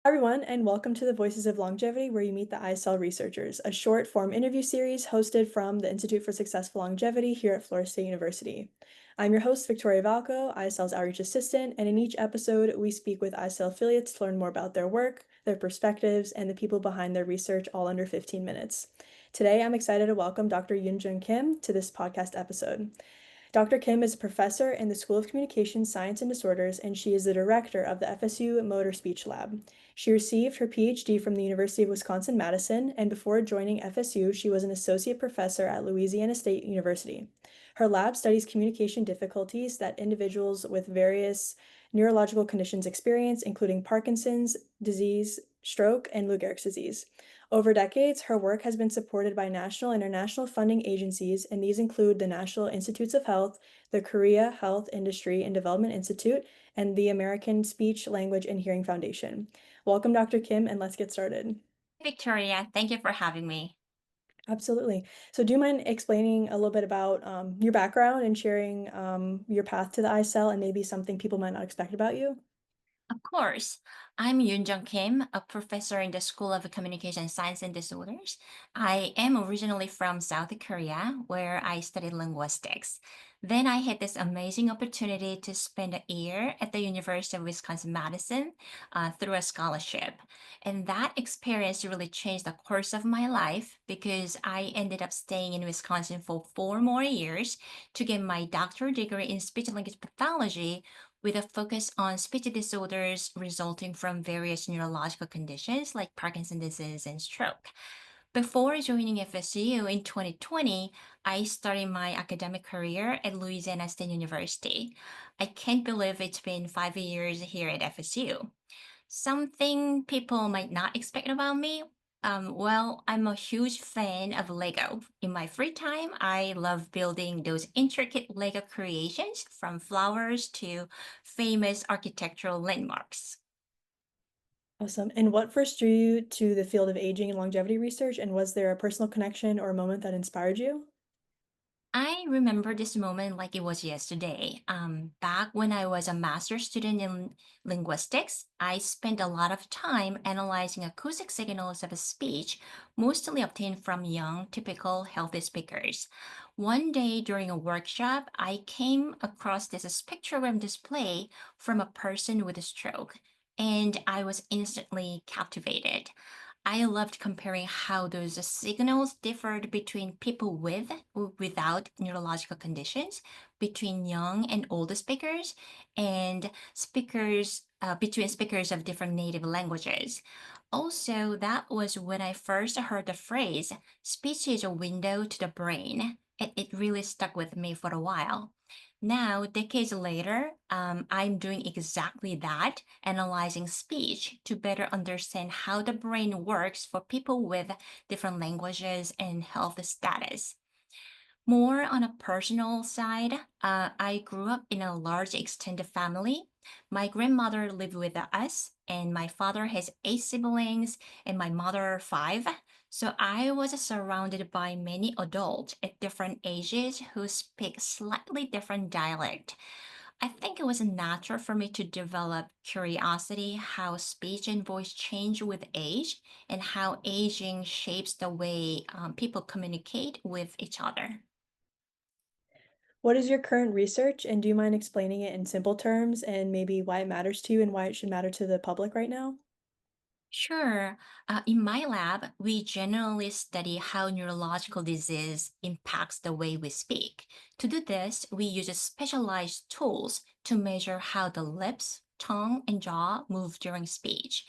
Everyone, and welcome to the Voices of Longevity, where you meet the iCell researchers, a short form interview series hosted from the Institute for Successful Longevity here at Florida State University. I'm your host, Victoria Valko, iCell's outreach assistant, and in each episode, we speak with iCell affiliates to learn more about their work, their perspectives, and the people behind their research, all under 15 minutes. Today, I'm excited to welcome Dr. Yunjung Kim to this podcast episode. Dr. Kim is a professor in the School of Communication Science and Disorders, and she is the director of the FSU Motor Speech Lab. She received her PhD from the University of Wisconsin-Madison, and before joining FSU, she was an associate professor at Louisiana State University. Her lab studies communication difficulties that individuals with various neurological conditions experience, including Parkinson's disease, stroke, and Lou Gehrig's disease. Over decades, her work has been supported by national and international funding agencies, and these include the National Institutes of Health, the Korea Health Industry and Development Institute, and the American Speech, Language, and Hearing Foundation. Welcome, Dr. Kim, and let's get started. Victoria, thank you for having me. Absolutely. So, do you mind explaining a little bit about your background and sharing your path to the iCell and maybe something people might not expect about you? Of course, I'm Yunjung Kim, a professor in the School of Communication Science and Disorders. I am originally from South Korea, where I studied linguistics. Then I had this amazing opportunity to spend a year at the University of Wisconsin-Madison through a scholarship. And that experience really changed the course of my life because I ended up staying in Wisconsin for 4 more years to get my doctoral degree in speech language pathology with a focus on speech disorders resulting from various neurological conditions like Parkinson's disease and stroke. Before joining FSU in 2020, I started my academic career at Louisiana State University. I can't believe it's been 5 years here at FSU. Something people might not expect about me. Well, I'm a huge fan of Lego. In my free time, I love building those intricate Lego creations from flowers to famous architectural landmarks. Awesome. And what first drew you to the field of aging and longevity research? And was there a personal connection or a moment that inspired you? I remember this moment like it was yesterday. Back when I was a master's student in linguistics, I spent a lot of time analyzing acoustic signals of speech, mostly obtained from young, typical healthy speakers. One day during a workshop, I came across this spectrogram display from a person with a stroke, and I was instantly captivated. I loved comparing how those signals differed between people with or without neurological conditions, between young and older speakers, and speakers between speakers of different native languages. Also, that was when I first heard the phrase "speech is a window to the brain." It really stuck with me for a while. Now, decades later, I'm doing exactly that, analyzing speech to better understand how the brain works for people with different languages and health status. More on a personal side, I grew up in a large extended family. My grandmother lived with us, and my father has 8 siblings, and my mother 5. So I was surrounded by many adults at different ages who speak slightly different dialect. I think it was natural for me to develop curiosity how speech and voice change with age and how aging shapes the way people communicate with each other. What is your current research, and do you mind explaining it in simple terms and maybe why it matters to you and why it should matter to the public right now? Sure. In my lab, we generally study how neurological disease impacts the way we speak. To do this, we use specialized tools to measure how the lips, tongue, and jaw move during speech.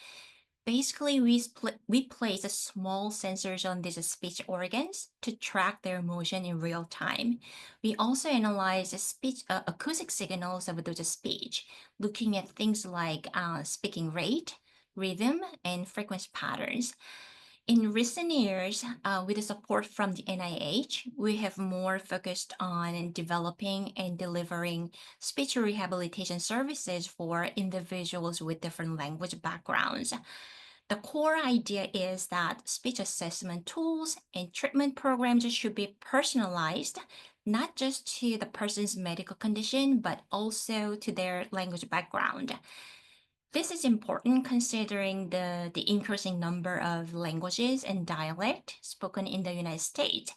Basically, we place a small sensors on these speech organs to track their motion in real time. We also analyze the speech acoustic signals of those speech, looking at things like speaking rate, rhythm, and frequency patterns. In recent years, with the support from the NIH, we have more focused on developing and delivering speech rehabilitation services for individuals with different language backgrounds. The core idea is that speech assessment tools and treatment programs should be personalized, not just to the person's medical condition, but also to their language background. This is important considering the increasing number of languages and dialect spoken in the United States.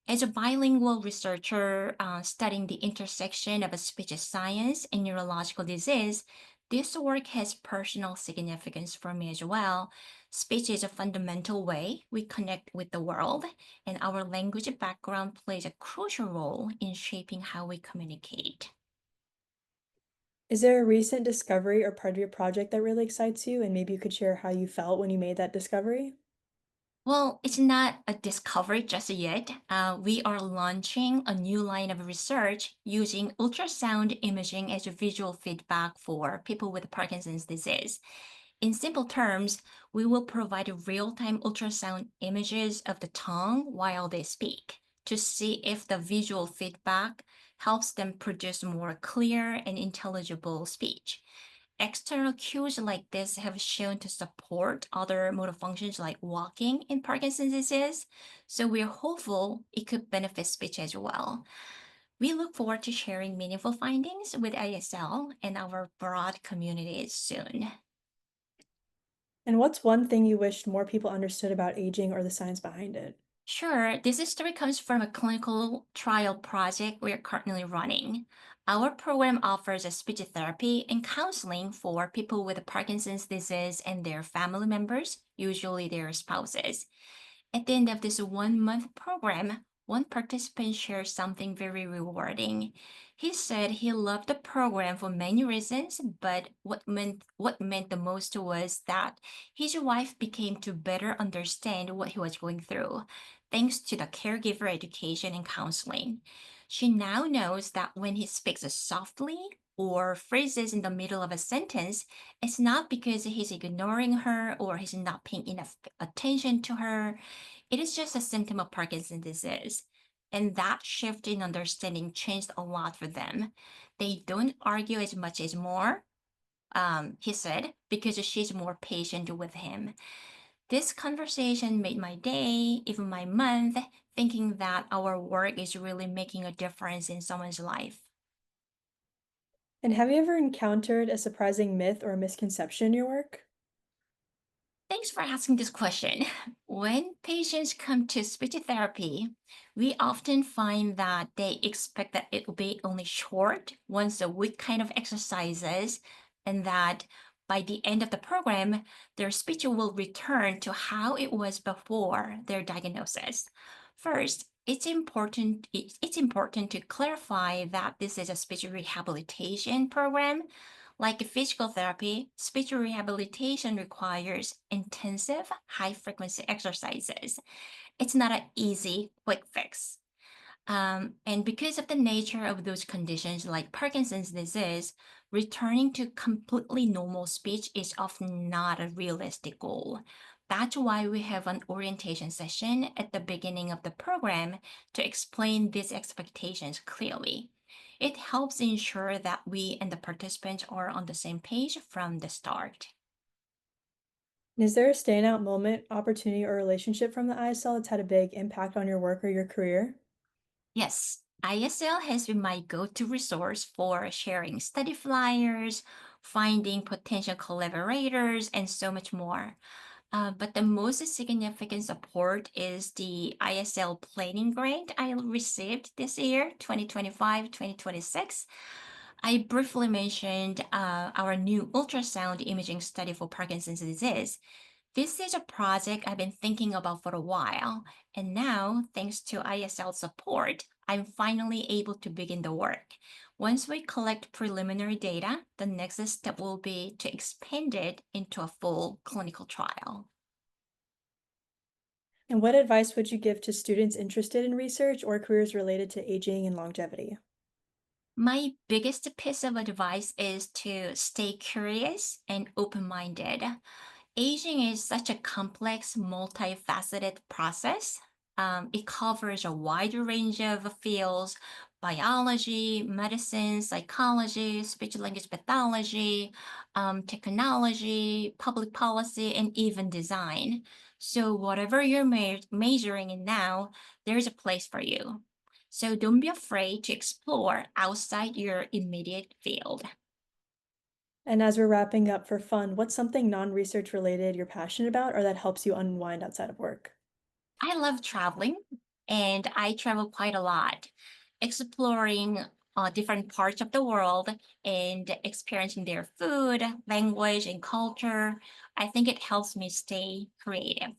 As a bilingual researcher studying the intersection of a speech science and neurological disease, this work has personal significance for me as well. Speech is a fundamental way we connect with the world, and our language background plays a crucial role in shaping how we communicate. Is there a recent discovery or part of your project that really excites you, and maybe you could share how you felt when you made that discovery? Well, it's not a discovery just yet. We are launching a new line of research using ultrasound imaging as a visual feedback for people with Parkinson's disease. In simple terms, we will provide real-time ultrasound images of the tongue while they speak to see if the visual feedback helps them produce more clear and intelligible speech. External cues like this have shown to support other motor functions like walking in Parkinson's disease, so we're hopeful it could benefit speech as well. We look forward to sharing meaningful findings with ISL and our broad community soon. And what's one thing you wished more people understood about aging or the science behind it? Sure, this story comes from a clinical trial project we're currently running. Our program offers a speech therapy and counseling for people with Parkinson's disease and their family members, usually their spouses. At the end of this 1 month program, one participant shared something very rewarding. He said he loved the program for many reasons, but what meant the most was that his wife became to better understand what he was going through, thanks to the caregiver education and counseling. She now knows that when he speaks softly or phrases in the middle of a sentence, it's not because he's ignoring her or he's not paying enough attention to her. It is just a symptom of Parkinson's disease. And that shift in understanding changed a lot for them. They don't argue as much as more, he said, because she's more patient with him. This conversation made my day, even my month, thinking that our work is really making a difference in someone's life. And have you ever encountered a surprising myth or a misconception in your work? Thanks for asking this question. When patients come to speech therapy, we often find that they expect that it will be only short, once a week kind of exercises, and that by the end of the program, their speech will return to how it was before their diagnosis. First, it's important to clarify that this is a speech rehabilitation program. Like physical therapy, speech rehabilitation requires intensive, high frequency exercises. It's not an easy, quick fix. And because of the nature of those conditions like Parkinson's disease, returning to completely normal speech is often not a realistic goal. That's why we have an orientation session at the beginning of the program to explain these expectations clearly. It helps ensure that we and the participants are on the same page from the start. And is there a standout moment, opportunity, or relationship from the ISL that's had a big impact on your work or your career? Yes, ISL has been my go-to resource for sharing study flyers, finding potential collaborators, and so much more. But the most significant support is the ISL planning grant I received this year, 2025-2026. I briefly mentioned our new ultrasound imaging study for Parkinson's disease. This is a project I've been thinking about for a while, and now, thanks to ISL support, I'm finally able to begin the work. Once we collect preliminary data, the next step will be to expand it into a full clinical trial. And what advice would you give to students interested in research or careers related to aging and longevity? My biggest piece of advice is to stay curious and open minded. Aging is such a complex, multifaceted process. It covers a wide range of fields: biology, medicine, psychology, speech language pathology, technology, public policy, and even design. So, whatever you're majoring in now, there's a place for you. So, don't be afraid to explore outside your immediate field. And as we're wrapping up for fun, what's something non-research related you're passionate about or that helps you unwind outside of work? I love traveling and I travel quite a lot, exploring different parts of the world and experiencing their food, language, and culture. I think it helps me stay creative.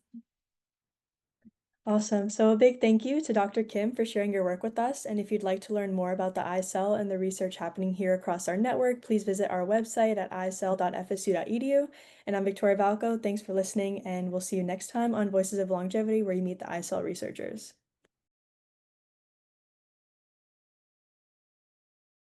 Awesome. So a big thank you to Dr. Kim for sharing your work with us. And if you'd like to learn more about the iCell and the research happening here across our network, please visit our website at icell.fsu.edu. And I'm Victoria Valko. Thanks for listening, and we'll see you next time on Voices of Longevity, where you meet the iCell researchers.